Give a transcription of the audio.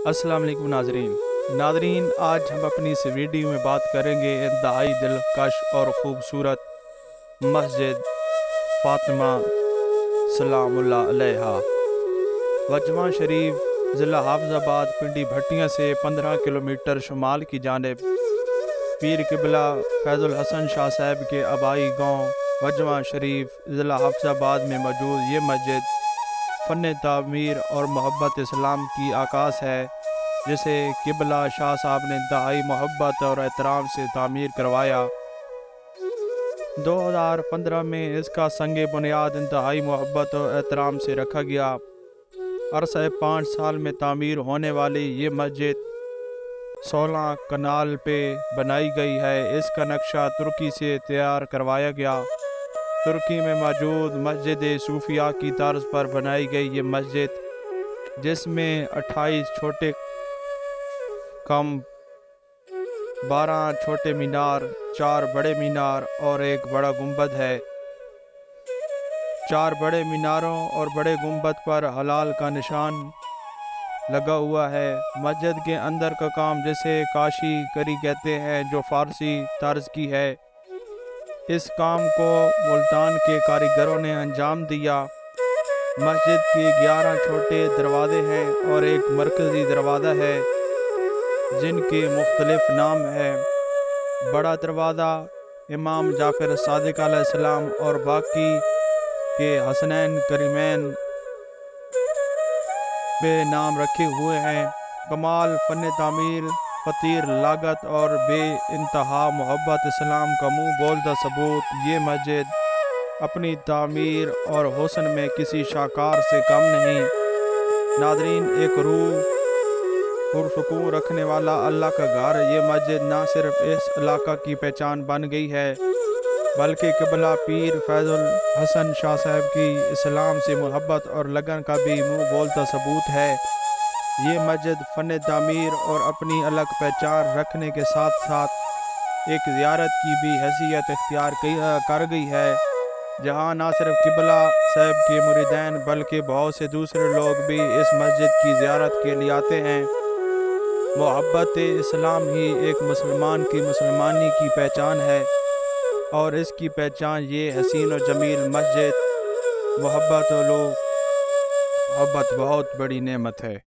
السلام علیکم ناظرین، آج ہم اپنی اس ویڈیو میں بات کریں گے انتہائی دلکش اور خوبصورت مسجد فاطمہ سلام اللہ علیہا وجمہ شریف، ضلع حافظ آباد، پنڈی بھٹیاں سے 15 کلومیٹر شمال کی جانب پیر قبلہ فیض الحسن شاہ صاحب کے آبائی گاؤں وجمہ شریف، ضلع حافظ آباد میں موجود یہ مسجد فن تعمیر اور محبت اسلام کی عکاس ہے، جسے قبلہ شاہ صاحب نے انتہائی محبت اور احترام سے تعمیر کروایا۔ 2015 میں اس کا سنگ بنیاد انتہائی محبت اور احترام سے رکھا گیا۔ عرصہ 5 سال میں تعمیر ہونے والی یہ مسجد 16 کنال پہ بنائی گئی ہے۔ اس کا نقشہ ترکی سے تیار کروایا گیا۔ ترکی میں موجود مسجد صوفیہ کی طرز پر بنائی گئی یہ مسجد، جس میں 28 چھوٹے کم 12 چھوٹے مینار، 4 بڑے مینار اور ایک بڑا گنبد ہے۔ 4 بڑے میناروں اور بڑے گنبد پر ہلال کا نشان لگا ہوا ہے۔ مسجد کے اندر کا کام، جسے کاشی کری کہتے ہیں، جو فارسی طرز کی ہے، اس کام کو ملتان کے کاریگروں نے انجام دیا۔ مسجد کے 11 چھوٹے دروازے ہیں اور ایک مرکزی دروازہ ہے، جن کے مختلف نام ہیں: بڑا دروازہ امام جعفر صادق علیہ السلام اور باقی کے حسنین کریمین پہ نام رکھے ہوئے ہیں۔ کمال فن تعمیر، قطیر لاگت اور بے انتہا محبت اسلام کا منہ بولتا ثبوت، یہ مسجد اپنی تعمیر اور حسن میں کسی شاہکار سے کم نہیں۔ ناظرین، ایک روح پرسکون رکھنے والا اللہ کا گھر، یہ مسجد نہ صرف اس علاقہ کی پہچان بن گئی ہے، بلکہ قبلہ پیر فیض الحسن شاہ صاحب کی اسلام سے محبت اور لگن کا بھی منہ بولتا ثبوت ہے۔ یہ مسجد فن تعمیر اور اپنی الگ پہچان رکھنے کے ساتھ ساتھ ایک زیارت کی بھی حیثیت اختیار کر گئی ہے، جہاں نہ صرف قبلہ صاحب کے مریدین بلکہ بہت سے دوسرے لوگ بھی اس مسجد کی زیارت کے لیے آتے ہیں۔ محبت اسلام ہی ایک مسلمان کی مسلمانی کی پہچان ہے، اور اس کی پہچان یہ حسین و جمیل مسجد محبت بہت بڑی نعمت ہے۔